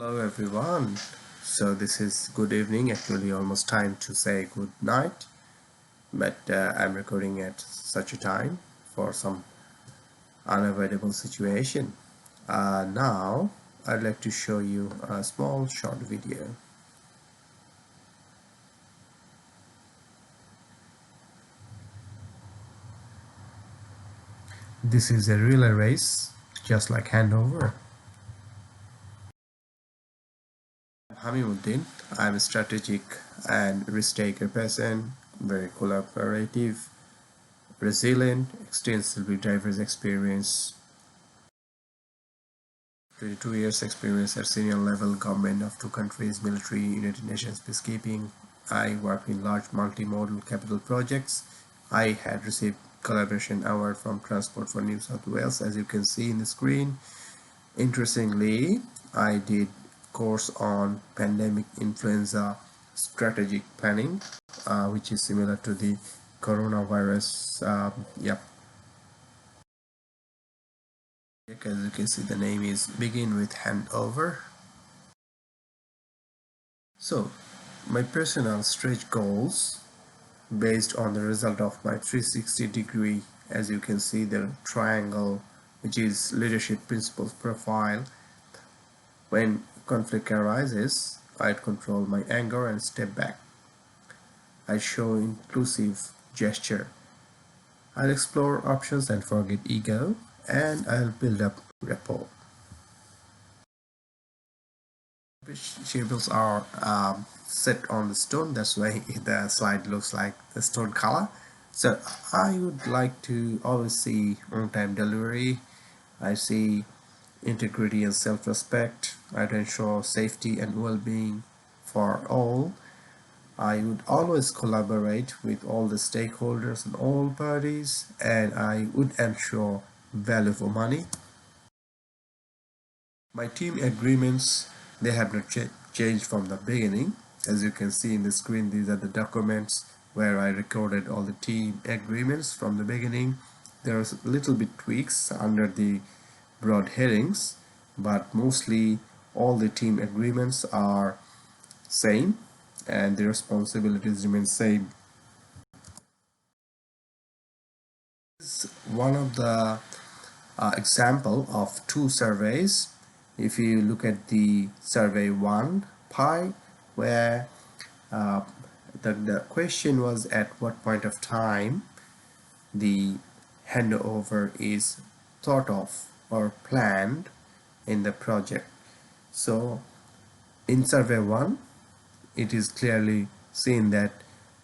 Hello everyone. So this is good evening, actually almost time to say good night, but I'm recording at such a time for some unavoidable situation. Now I'd like to show you a small short video. This is a relay race, just like handover. Hamim, I'm a strategic and risk-taker person, very collaborative, resilient, extensively diverse experience, 22 years experience at senior level government of two countries, military, United Nations peacekeeping. I work in large multimodal capital projects. I had received collaboration award from Transport for New South Wales, as you can see in the screen. Interestingly, I did course on pandemic influenza strategic planning, which is similar to the coronavirus. As you can see, the name is begin with handover. So, my personal stretch goals based on the result of my 360 degree, as you can see the triangle, which is leadership principles profile. When conflict arises, I control my anger and step back. I show inclusive gesture. I'll explore options and forget ego, and I'll build up rapport. Tables are set on the stone, that's why the slide looks like the stone color. So I would like to always see on-time delivery. I see integrity and self-respect. I'd ensure safety and well-being for all. I would always collaborate with all the stakeholders and all parties, and I would ensure value for money. My team agreements, they have not changed from the beginning. As you can see in the screen, these are the documents where I recorded all the team agreements from the beginning. There's a little bit tweaks under the broad headings, but mostly all the team agreements are same and the responsibilities remain same. This is one of the example of two surveys. If you look at the survey 1 pi, where the question was at what point of time the handover is thought of or planned in the project. So in survey 1, it is clearly seen that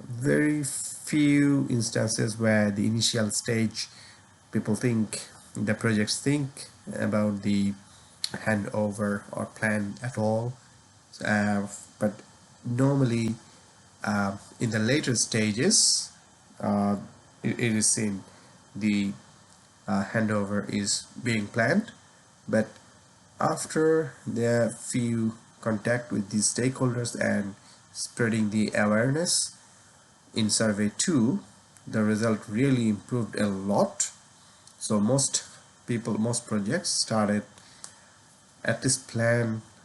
very few instances where the initial stage people think, the projects think about the handover or plan at all, but normally in the later stages it is seen the handover is being planned, but after the few contact with the stakeholders and spreading the awareness in survey 2, the result really improved a lot. So most projects started at least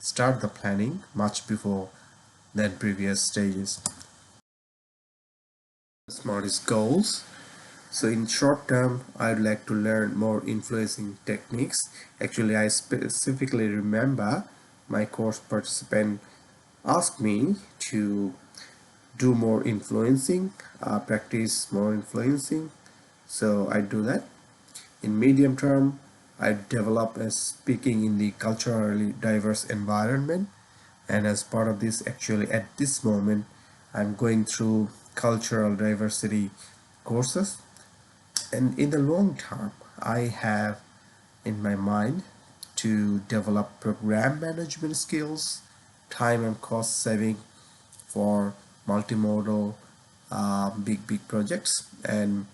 start the planning much before than previous stages. Smartest goals. So in short term, I'd like to learn more influencing techniques. Actually, I specifically remember my course participant asked me to do more influencing, practice more influencing. So I do that. In medium term, I develop as speaking in the culturally diverse environment, and as part of this, actually at this moment, I'm going through cultural diversity courses. And in the long term, I have in my mind to develop program management skills, time and cost saving for multimodal big projects, and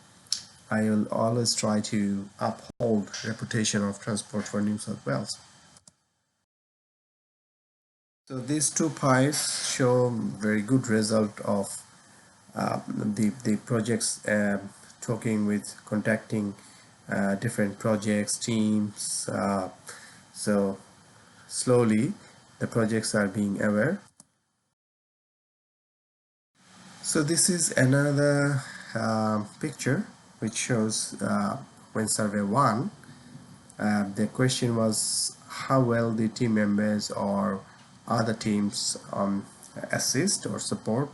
I will always try to uphold reputation of Transport for New South Wales. So these two pies show very good result of the projects, talking with contacting different projects teams. So slowly the projects are being aware. So this is another picture which shows when survey 1, the question was how well the team members or other teams assist or support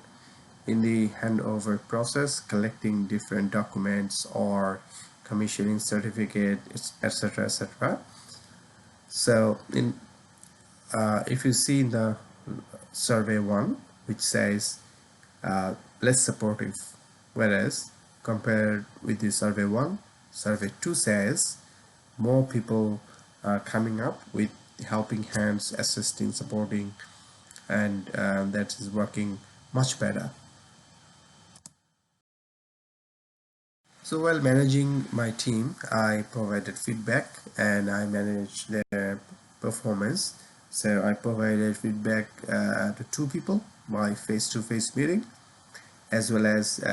in the handover process, collecting different documents or commissioning certificate, etc., etc. So if you see in the survey 1, which says less supportive, whereas compared with the survey 1, survey 2 says more people are coming up with helping hands, assisting, supporting, and that is working much better. So while managing my team, I provided feedback and I managed their performance. So I provided feedback to two people by face-to-face meeting, as well as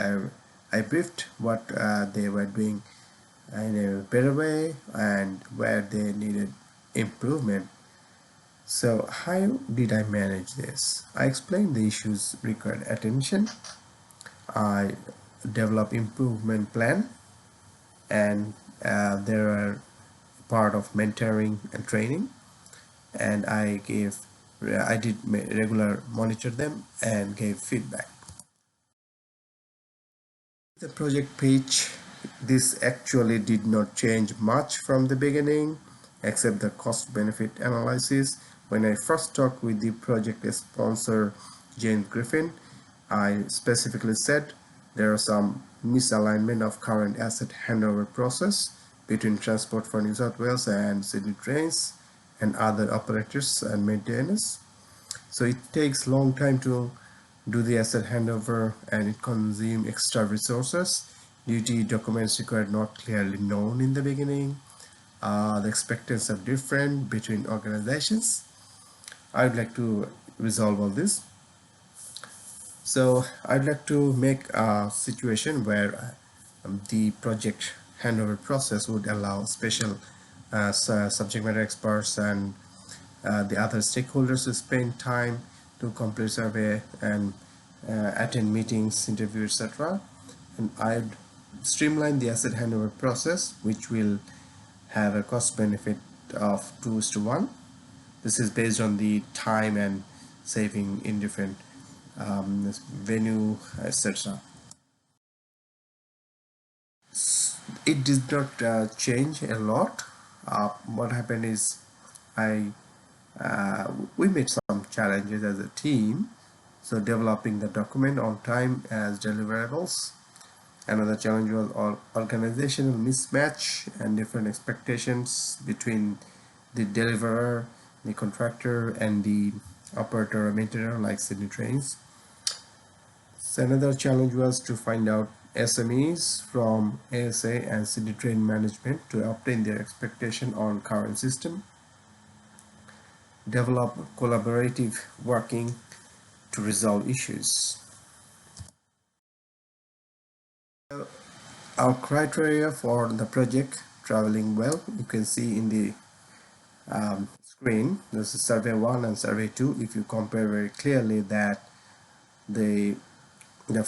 I briefed what they were doing in a better way and where they needed improvement. So how did I manage this? I explained the issues required attention. I developed improvement plan, and there are part of mentoring and training, and I did regular monitor them and gave feedback. The project page, this actually did not change much from the beginning except the cost benefit analysis. When I first talked with the project sponsor Jane Griffin, I specifically said there are some misalignment of current asset handover process between Transport for New South Wales and Sydney Trains and other operators and maintainers. So it takes long time to do the asset handover, and it consumes extra resources. Duty documents required not clearly known in the beginning. The expectations are different between organizations. I would like to resolve all this. So I'd like to make a situation where the project handover process would allow special subject matter experts and the other stakeholders to spend time to complete survey and attend meetings, interviews, etc. And I'd streamline the asset handover process, which will have a cost benefit of 2:1. This is based on the time and saving in different venue, etc. It did not change a lot. What happened is I we made some challenges as a team. So developing the document on time as deliverables. Another challenge was organizational mismatch and different expectations between the deliverer, the contractor, and the operator or maintainer like Sydney Trains. So another challenge was to find out SMEs from ASA and Sydney Train management to obtain their expectation on current system, develop collaborative working to resolve issues. Our criteria for the project traveling well, you can see in the screen. This is survey 1 and survey 2. If you compare very clearly that the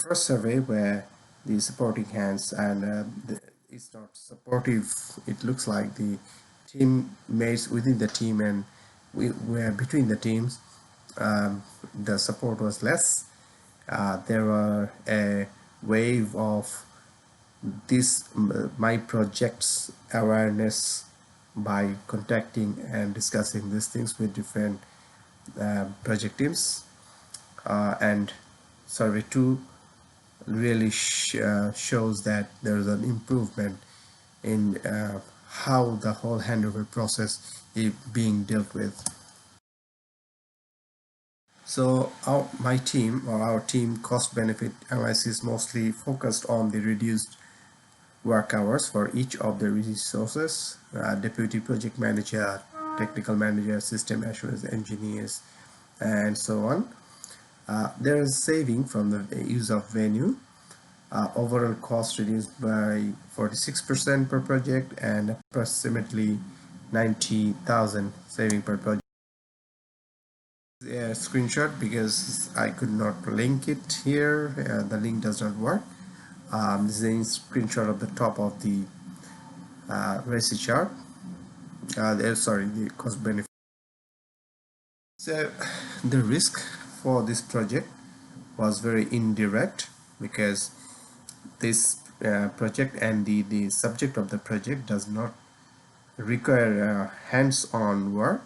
first survey where the supporting hands and it's not supportive, it looks like the teammates within the team and we were between the teams, the support was less. There were a wave of this my project's awareness by contacting and discussing these things with different project teams, and survey 2 really shows that there is an improvement in how the whole handover process is being dealt with. So my team or our team cost benefit analysis mostly focused on the reduced work hours for each of the resources, deputy project manager, technical manager, system assurance engineers, and so on. There is saving from the use of venue. Overall cost reduced by 46% per project and approximately 90,000 saving per project. A screenshot because I could not link it here. The link does not work. This is a screenshot of the top of the RACI chart. Sorry, the cost benefit. So the risk for this project was very indirect because this project and the subject of the project does not require hands-on work,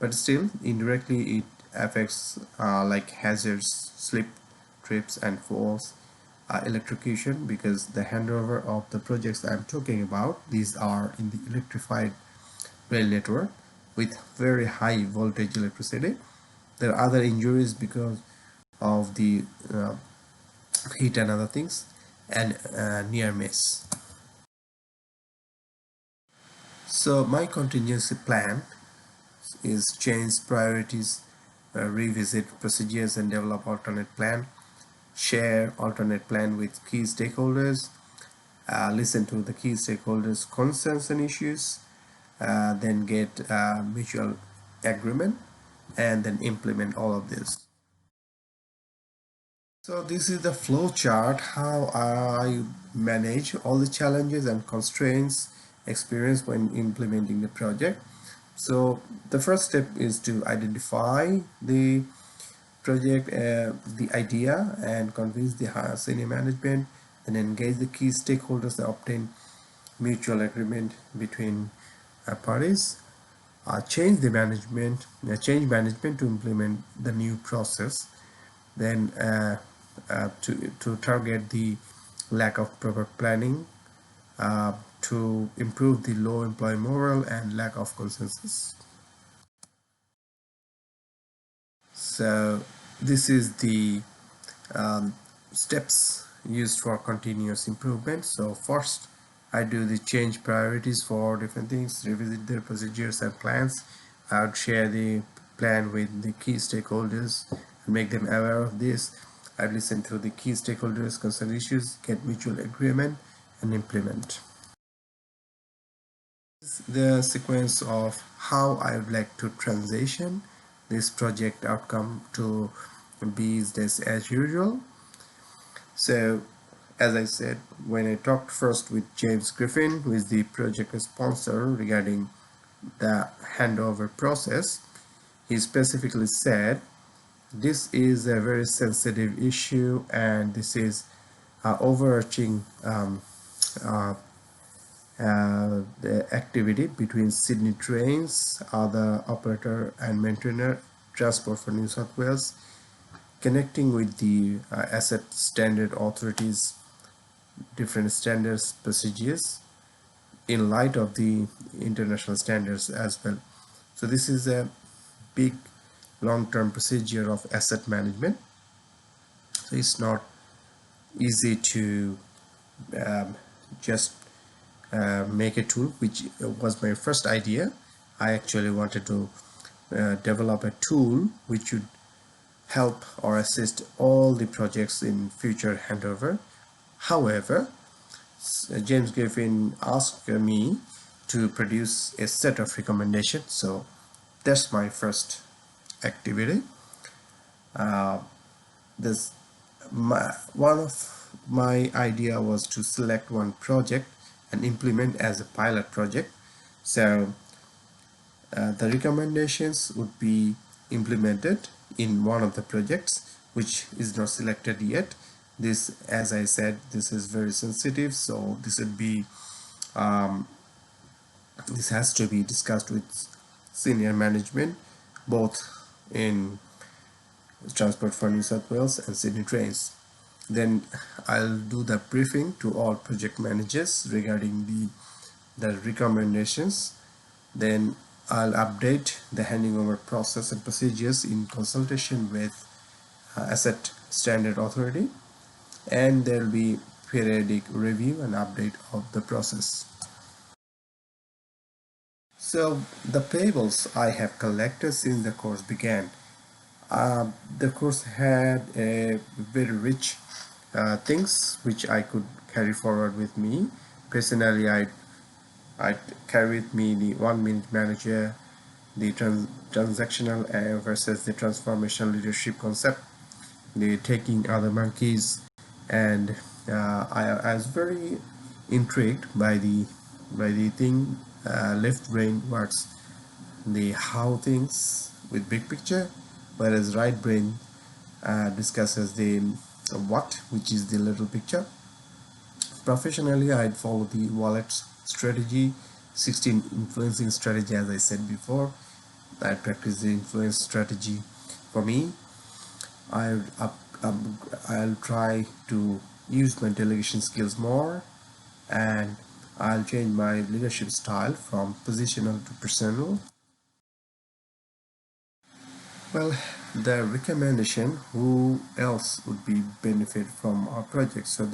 but still indirectly it affects like hazards, slip, trips and falls, electrocution, because the handover of the projects I'm talking about, these are in the electrified rail network with very high voltage electricity. There are other injuries because of the heat and other things, and near miss. So my contingency plan is change priorities, revisit procedures and develop alternate plan, share alternate plan with key stakeholders, listen to the key stakeholders concerns and issues, then get mutual agreement, and then implement all of this. So this is the flow chart how I manage all the challenges and constraints experienced when implementing the project. So the first step is to identify the project, the idea, and convince the senior management, then engage the key stakeholders and obtain mutual agreement between parties, change management to implement the new process, then to target the lack of proper planning, to improve the low employee morale and lack of consensus. So this is the steps used for continuous improvement. So first I do the change priorities for different things, revisit their procedures and plans. I would share the plan with the key stakeholders and make them aware of this. I'd listen to the key stakeholders concern issues, get mutual agreement and implement. The sequence of how I would like to transition this project outcome to business as usual. So as I said, when I talked first with James Griffin, who is the project sponsor, regarding the handover process, he specifically said this is a very sensitive issue and this is overarching uh, the activity between Sydney Trains, other operator and maintainer, Transport for New South Wales, connecting with the asset standard authorities, different standards procedures in light of the international standards as well. So this is a big long-term procedure of asset management. So it's not easy to um, just make a tool, which was my first idea. I actually wanted to develop a tool which would help or assist all the projects in future handover. However, James Griffin asked me to produce a set of recommendations, so that's my first activity. This one of my idea was to select one project and implement as a pilot project. So the recommendations would be implemented in one of the projects which is not selected yet. This, as I said, this is very sensitive, so this would be this has to be discussed with senior management, both in Transport for New South Wales and Sydney Trains. Then I'll do the briefing to all project managers regarding the recommendations. Then I'll update the handing over process and procedures in consultation with Asset Standard Authority, and there will be periodic review and update of the process. So the payables I have collected since the course began. The course had a very rich things which I could carry forward with me. Personally, I carry with me the 1 minute manager, the transactional versus the transformational leadership concept, the taking other monkeys, and I was very intrigued by the thing left brain works, the how things with big picture, whereas right brain discusses the what, which is the little picture. Professionally, I'd follow the wallet strategy, 16 influencing strategy, as I said before. I practice the influence strategy. For me, I I'll try to use my delegation skills more, and I'll change my leadership style from positional to personal. Well, the recommendation, who else would be benefit from our project? So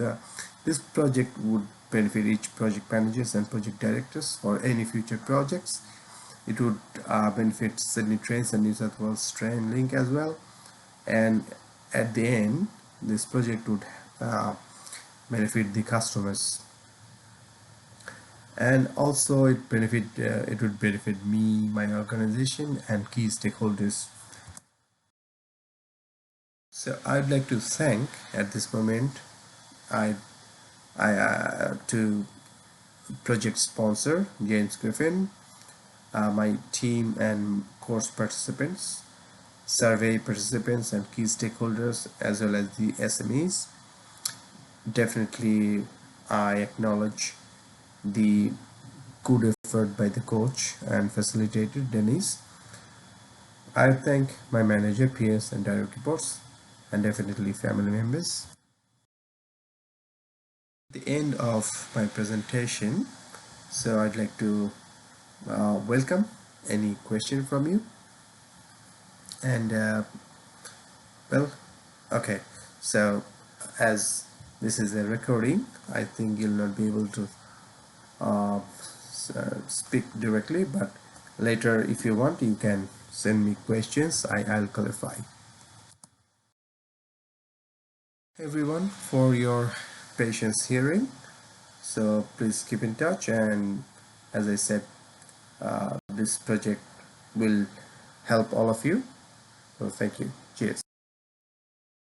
this project would benefit each project managers and project directors for any future projects. It would benefit Sydney Trains and New South Wales Train Link as well. And at the end, this project would benefit the customers, and also it would benefit me, my organization, and key stakeholders. So I'd like to thank at this moment I to project sponsor James Griffin, my team and course participants, survey participants and key stakeholders, as well as the SMEs. Definitely, I acknowledge the good effort by the coach and facilitator Denise. I thank my manager, peers, and direct reports, and definitely family members. The end of my presentation, so I'd like to welcome any question from you. And well, okay, so as this is a recording, I think you'll not be able to speak directly, but later if you want you can send me questions. I'll clarify. Everyone, for your patience hearing, so please keep in touch, and as I said, this project will help all of you, so thank you.